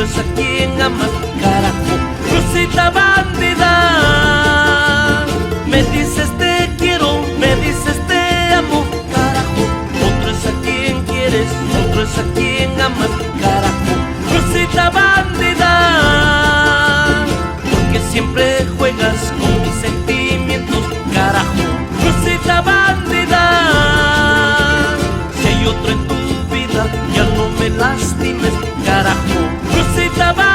es a quien amas, carajo, Rosita bandida. Me dices te quiero, me dices te amo, carajo, otro es a quien quieres, otro es a quien amas, carajo, Rosita bandida. Porque siempre juegas con mis sentimientos, carajo, Rosita bandida. Si hay otro en tu vida, ya no me lastimes, carajo, Rosita bandida.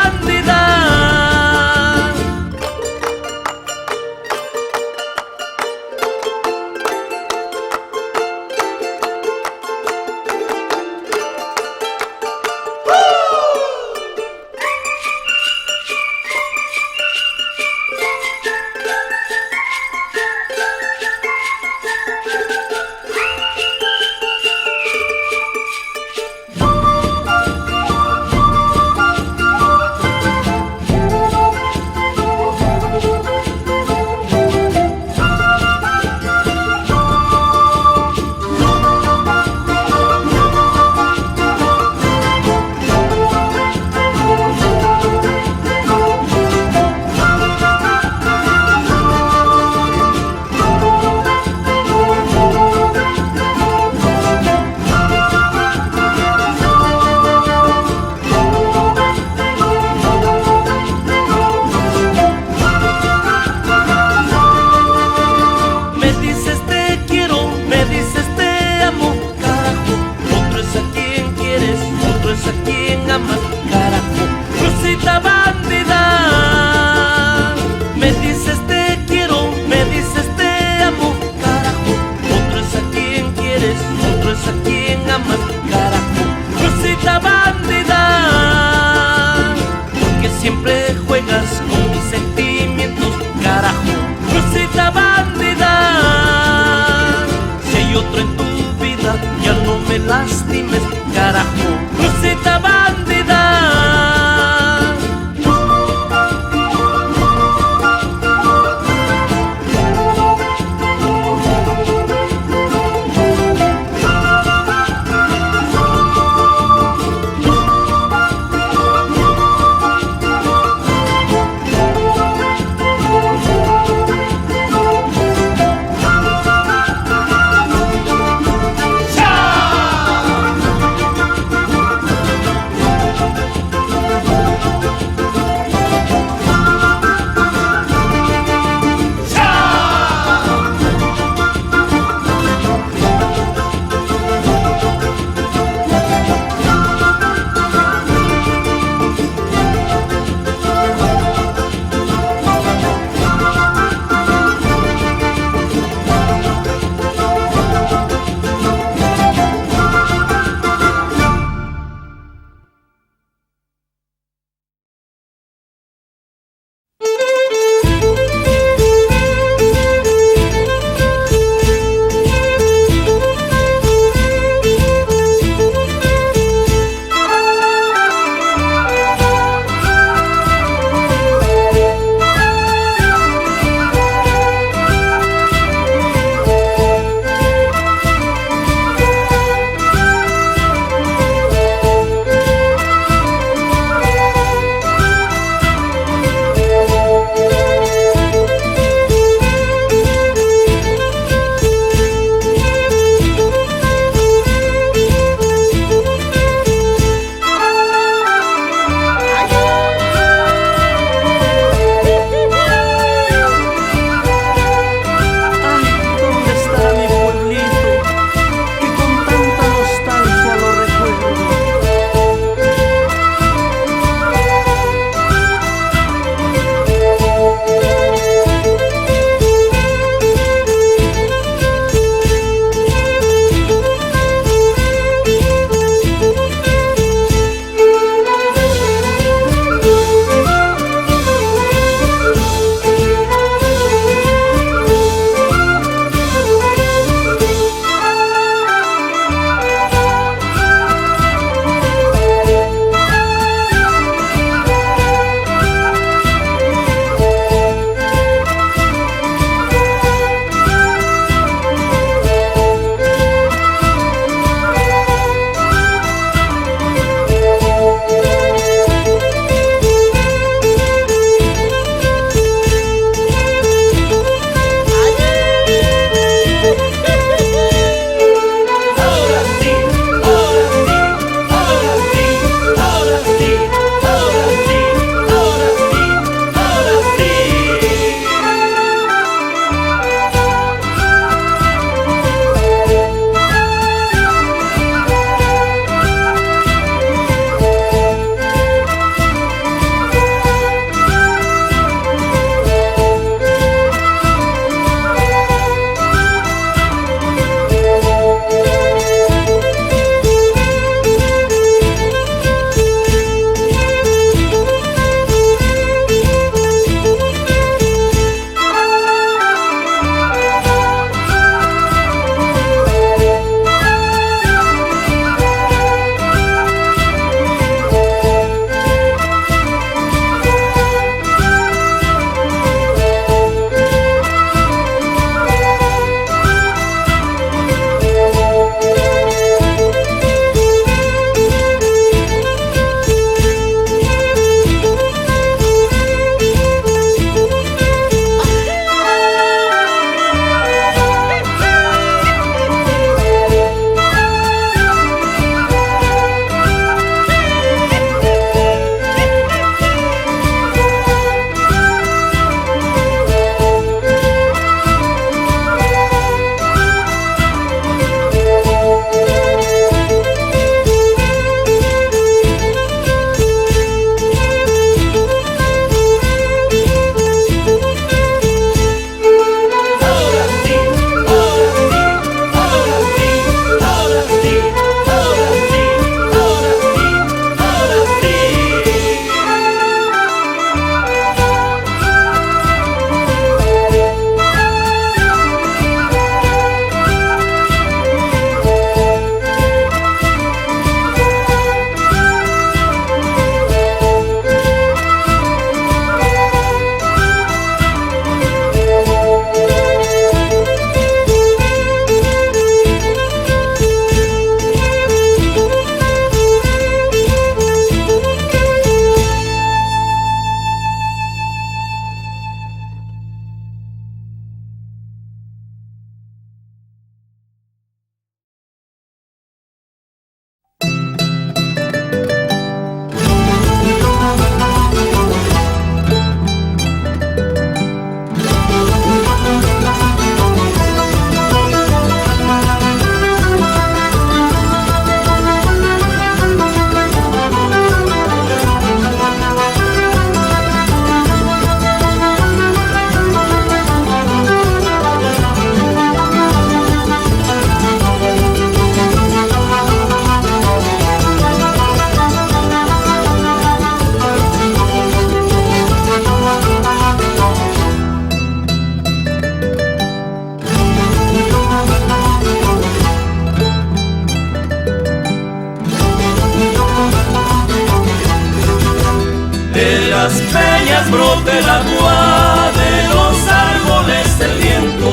peñas brote el agua, de los árboles el viento.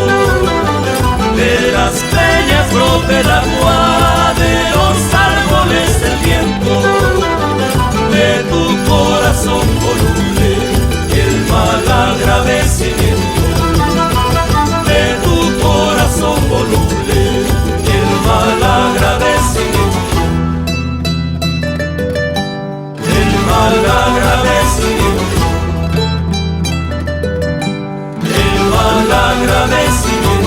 De las peñas brote el agua, de los árboles el viento. De tu corazón voluble el mal agradecimiento. De tu corazón voluble el mal agradecimiento. El mal agradecimiento. El mal agradecimiento.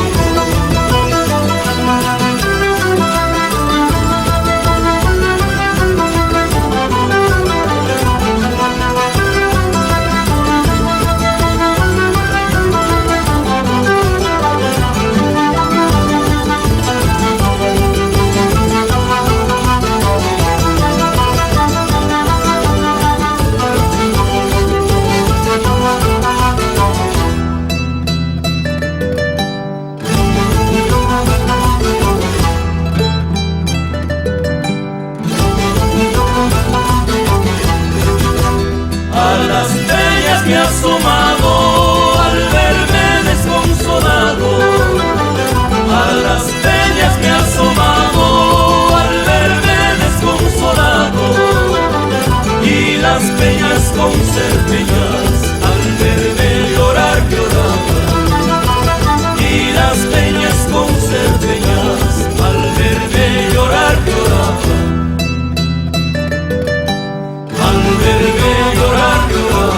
Me he asomado al verme desconsolado. A las peñas me he asomado al verme desconsolado. Y las peñas con ser peñas al verme llorar lloraba. Y las peñas con ser peñas al verme llorar lloraba. Al verme llorar lloraba.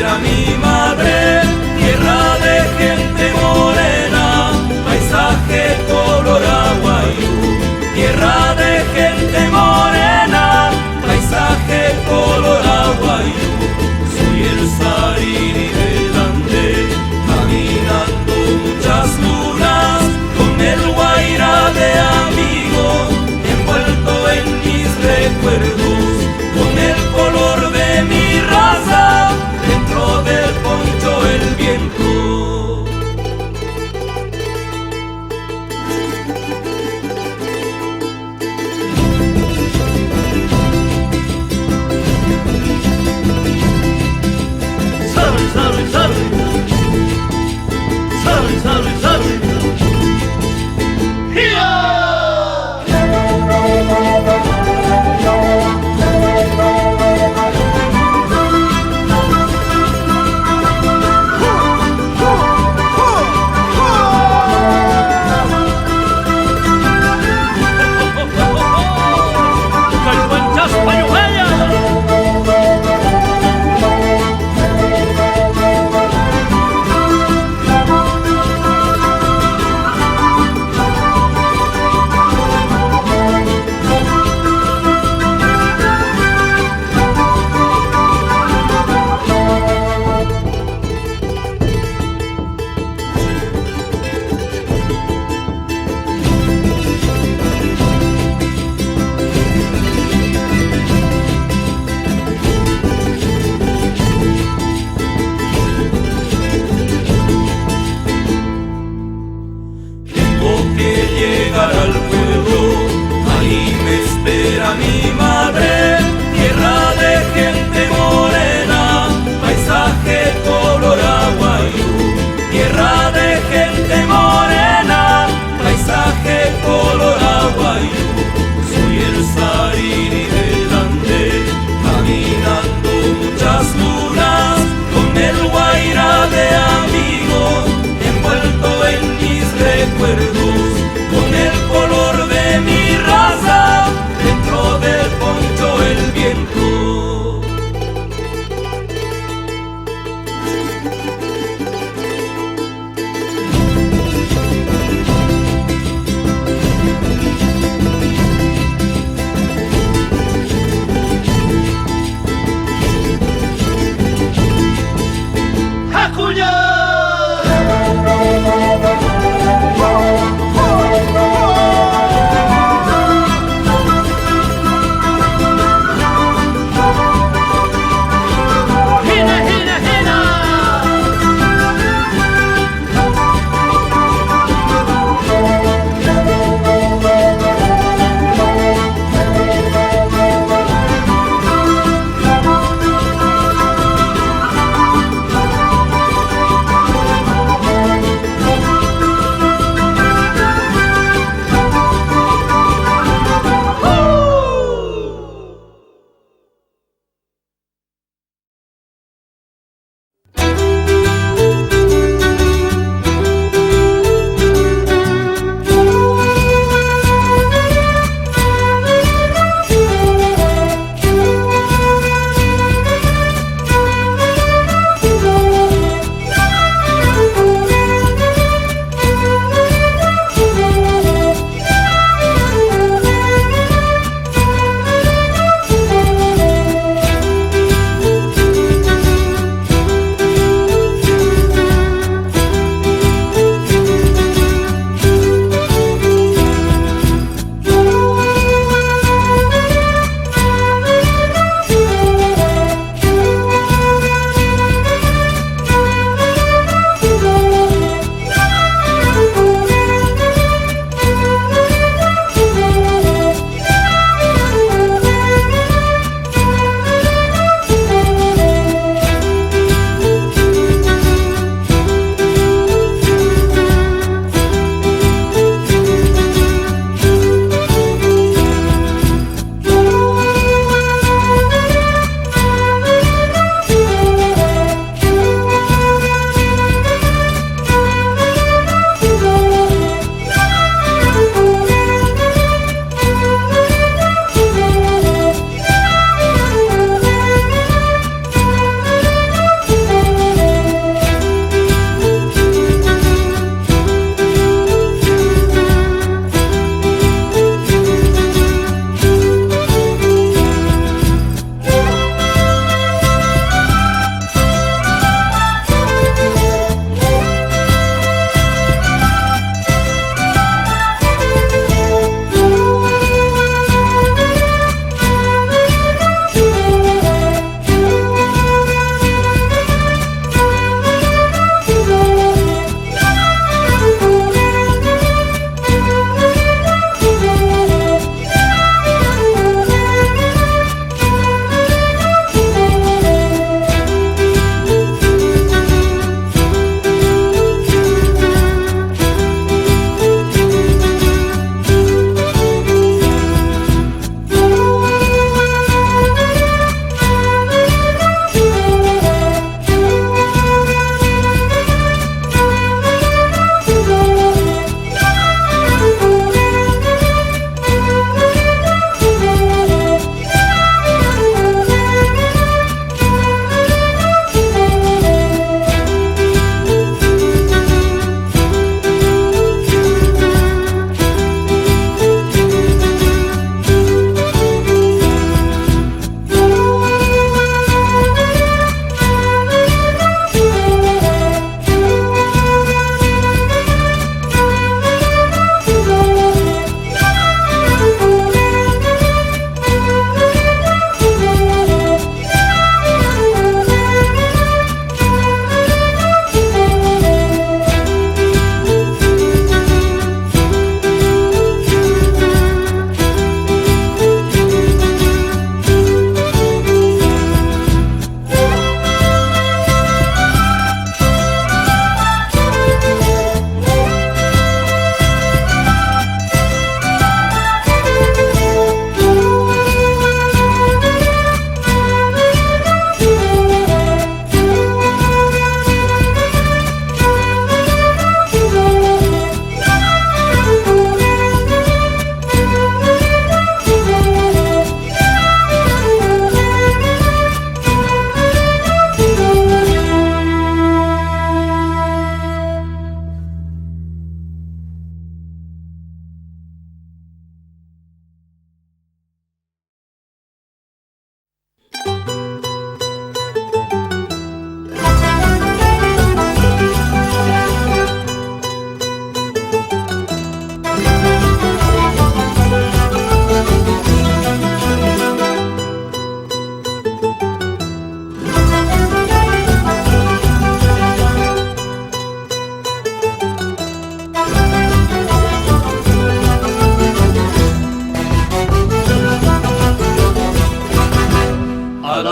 tierra mi madre, tierra de gente morena, paisaje color aguayú. Tierra de gente morena, paisaje color aguayú. Soy el Sariri del Ande, caminando muchas lunas, con el Guaira de amigo, envuelto en mis recuerdos, con el color de mi raza, dentro del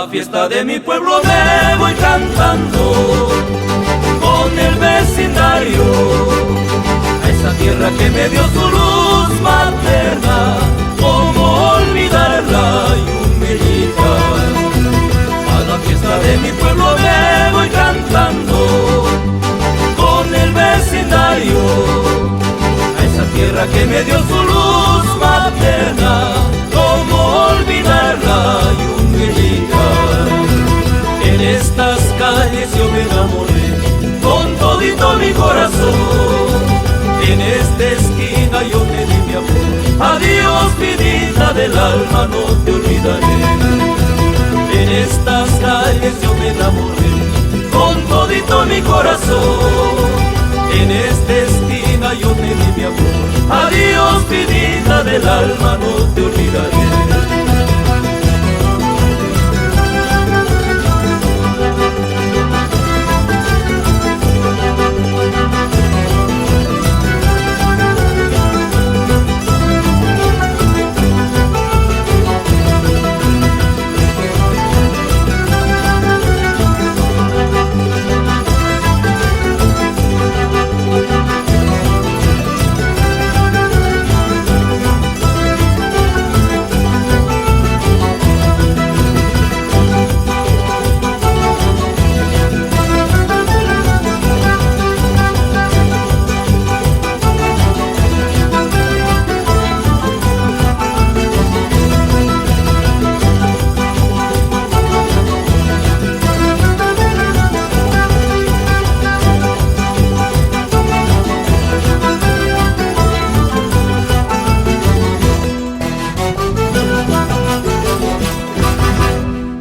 la fiesta de mi pueblo me voy cantando con el vecindario, a esa tierra que me dio su luz materna, cómo olvidarla y humillar. A la fiesta de mi pueblo me voy cantando con el vecindario, a esa tierra que me dio su luz materna, cómo olvidarla y humillar. En estas calles yo me enamoré con todito mi corazón, en esta esquina yo te di mi amor, adiós vidita del alma, no te olvidaré. En estas calles yo me enamoré con todito mi corazón, en esta esquina yo te di mi amor, adiós vidita del alma, no te olvidaré.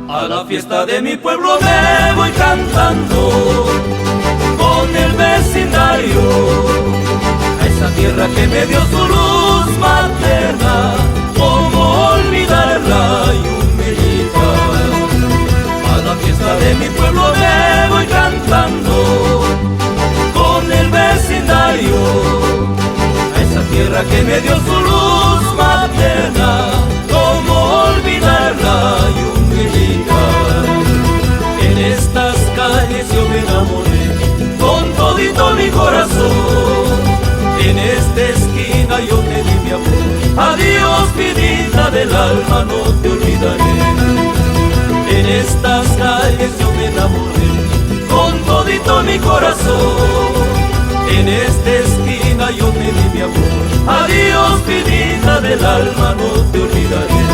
A la fiesta de mi pueblo me voy cantando con el vecindario, a esa tierra que me dio su luz materna, cómo olvidarla y humillar. A la fiesta de mi pueblo me voy cantando con el vecindario, a esa tierra que me dio su luz materna, cómo olvidarla y humillar. En estas calles yo me enamoré con todito mi corazón, en esta esquina yo te di mi amor, adiós vidita del alma, no te olvidaré. En estas calles yo me enamoré con todito mi corazón, en esta esquina yo te di mi amor, adiós vidita del alma, no te olvidaré.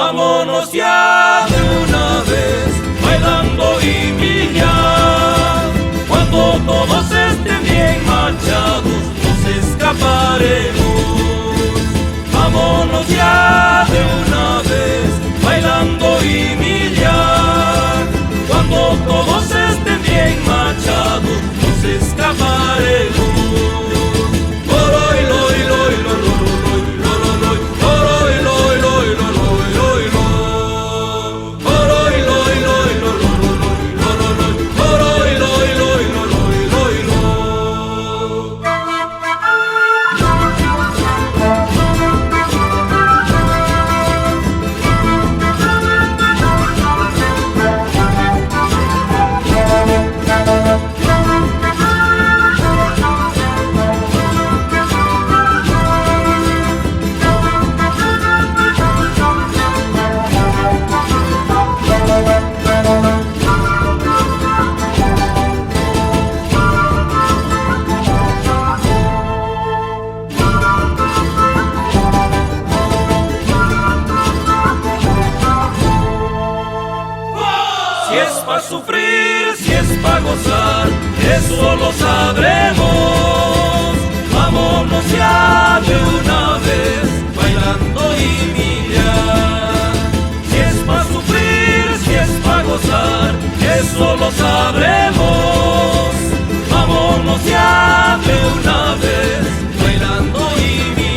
vámonos ya de una vez, bailando y millar. Cuando todos estén bien marchados, nos escaparemos. Vámonos ya de una vez, bailando y millar. Cuando todos estén bien marchados, nos escaparemos. Si es pa' sufrir, si es pa' gozar, eso lo sabremos. Vámonos ya de una vez, bailando y millar. Si es pa' sufrir, si es pa' gozar, eso lo sabremos. Vámonos ya de una vez, bailando y millar.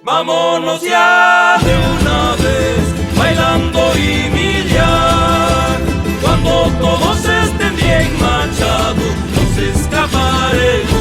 Vámonos ya de una vez, bailando y millar. Cuando todos estén bien marchados, nos escaparemos.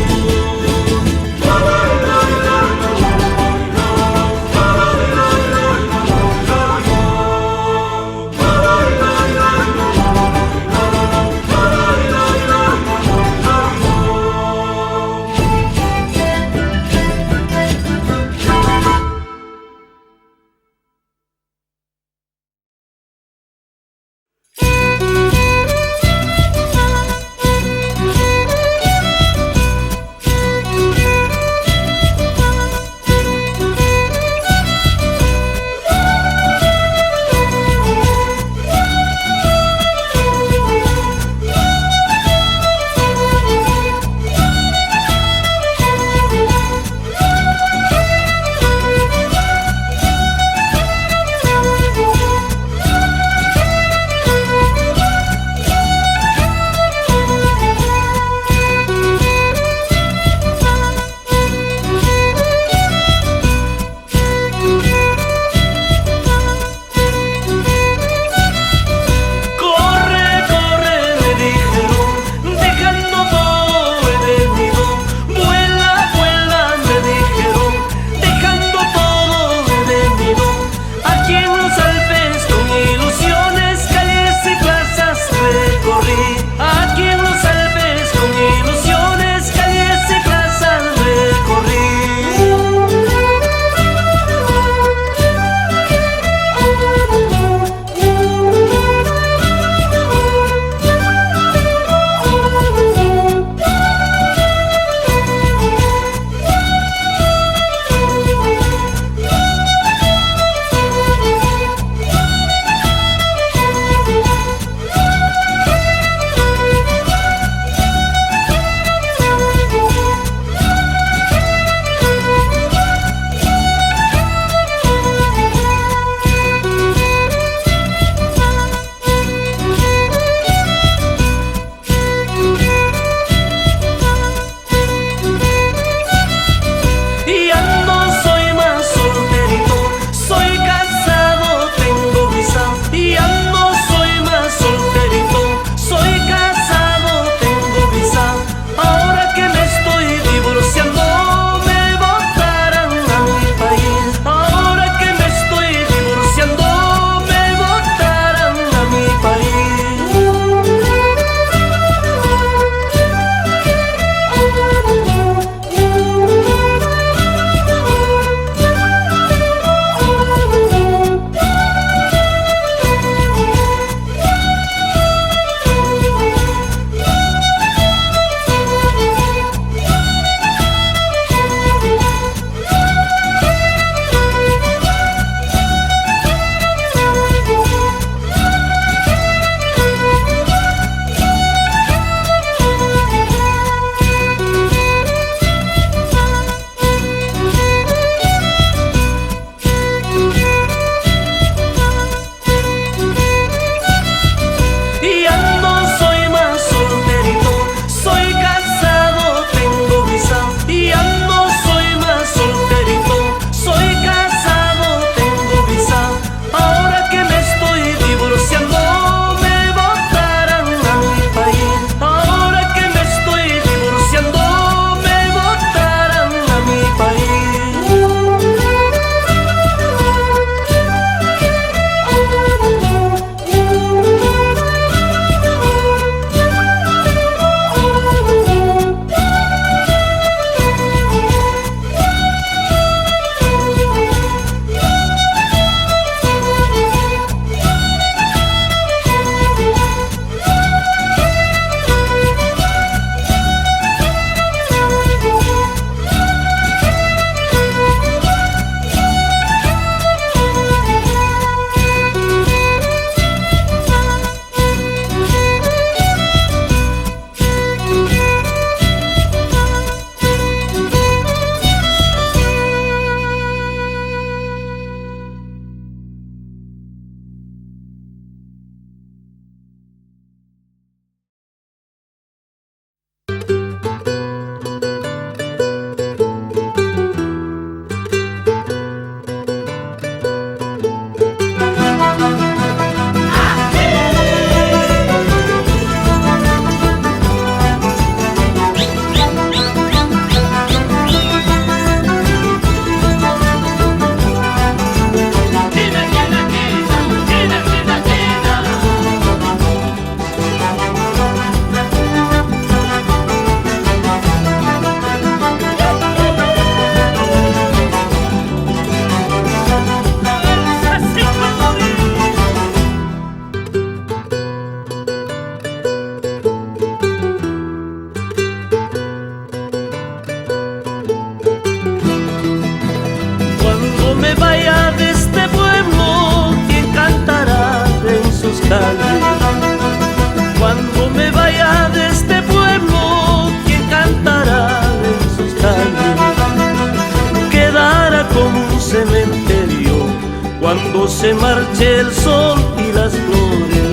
se marche el sol y las flores,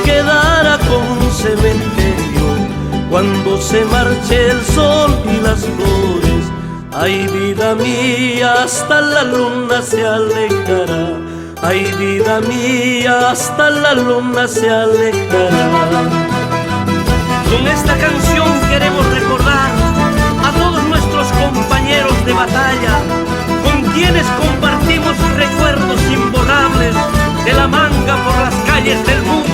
quedará como un cementerio. Cuando se marche el sol y las flores, ay vida mía, hasta la luna se alejará. Ay vida mía, hasta la luna se alejará. Con esta canción queremos recordar a todos nuestros compañeros de batalla, con quienes compartimos recuerdos imborrables de la manga por las calles del mundo.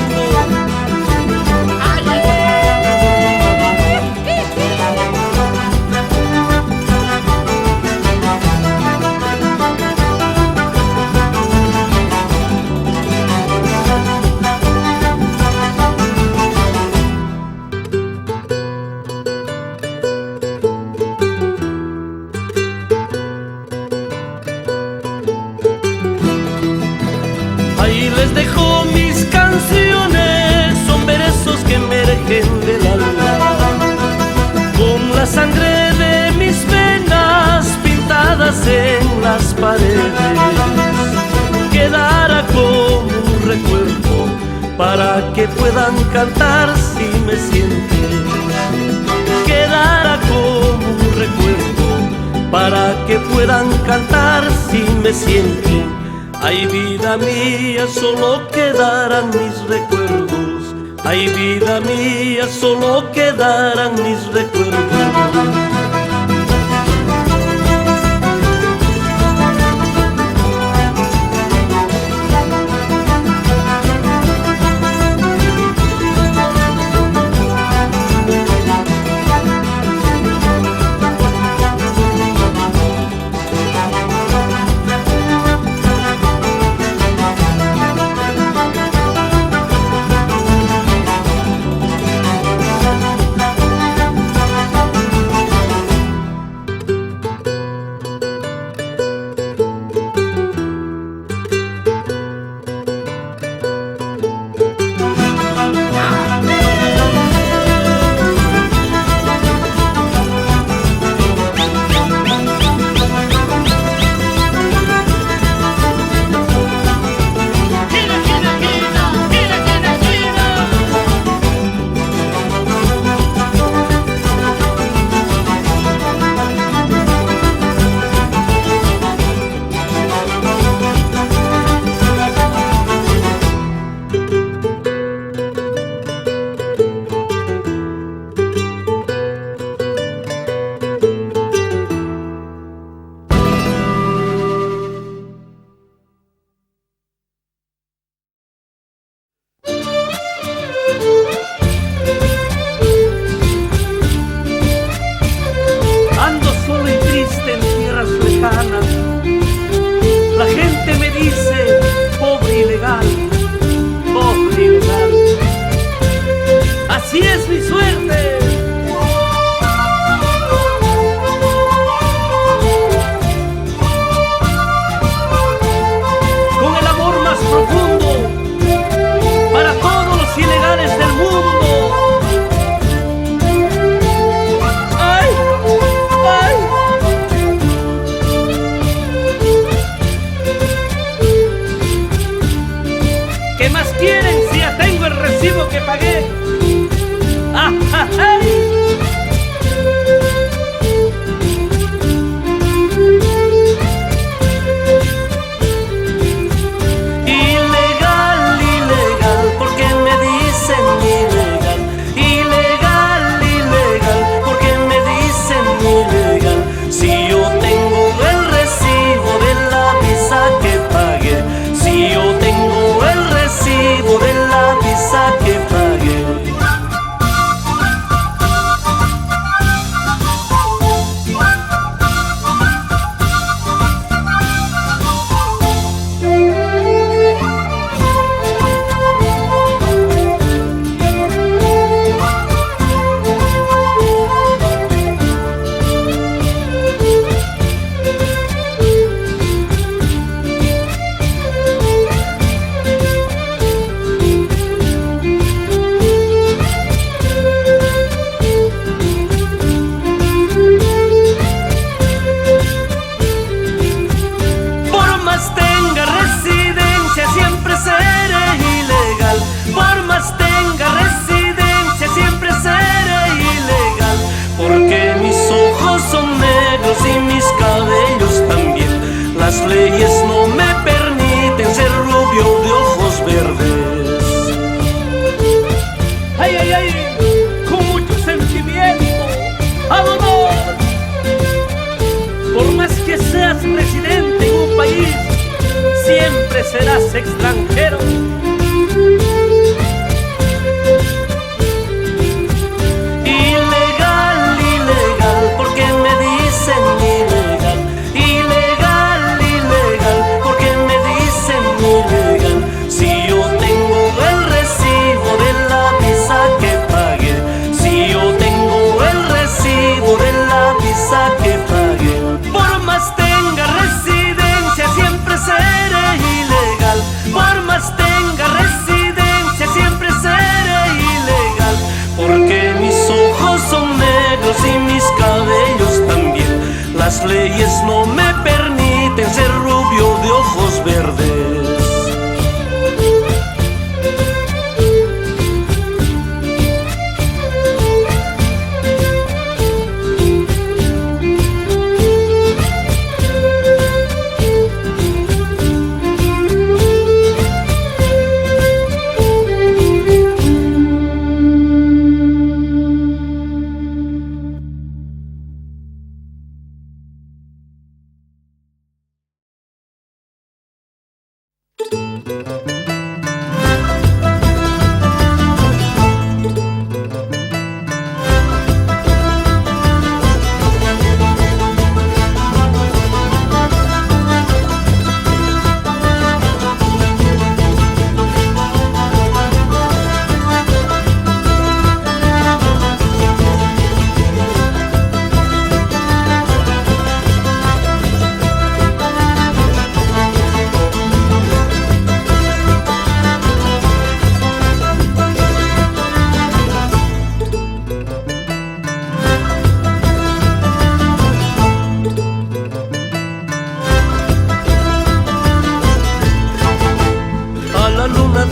Ahí les dejo mis canciones, son versos que emergen del alma, con la sangre de mis venas pintadas en las paredes. Quedará como un recuerdo para que puedan cantar si me sienten. Quedará como un recuerdo para que puedan cantar si me sienten. Ay vida mía, solo quedarán mis recuerdos. Ay vida mía, solo quedarán mis recuerdos. seré ilegal. Por más tenga residencia, siempre seré ilegal. Porque mis ojos son negros y mis cabellos también. Las leyes no me permiten ser rubio de ojos verdes.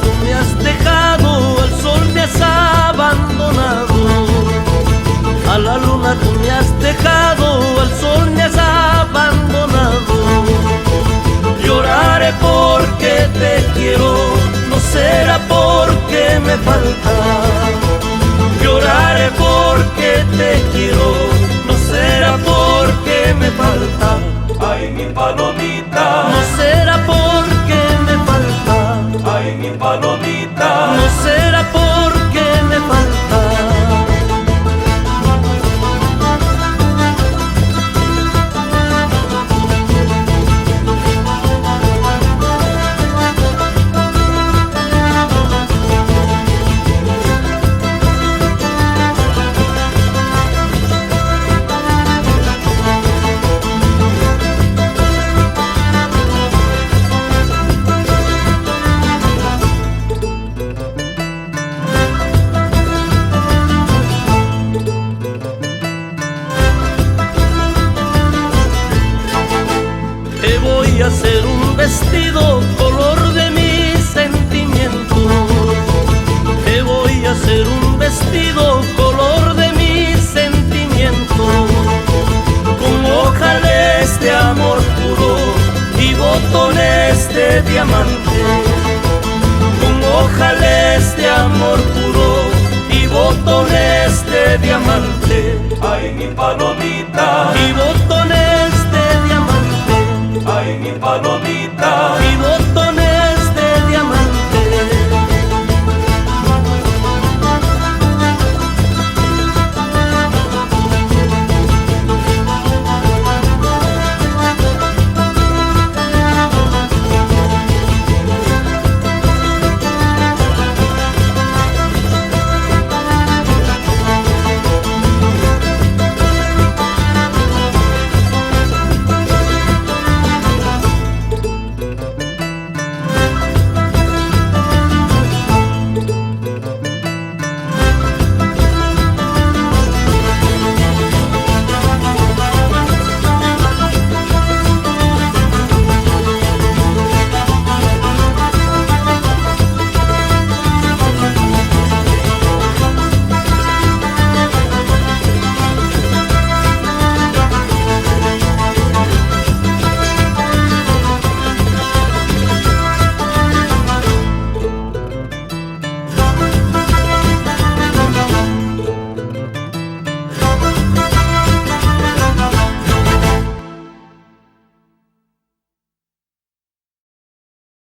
Tú me has dejado, al sol me has abandonado. A la luna tú me has dejado, al sol me has abandonado. Lloraré porque te quiero, no será porque me falta. Lloraré porque te quiero, no será porque me falta. Ay, mi palomita, no será porque me falta. Ay, mi palomita, no será porque me falta. Te voy a hacer un vestido color de mis sentimientos. Te voy a hacer un vestido color de mis sentimientos. Con ojales de amor puro y botones de diamante. Con ojales de amor puro y botones de diamante. Ay, mi palomita, y botones de diamante. Ay, mi palomita,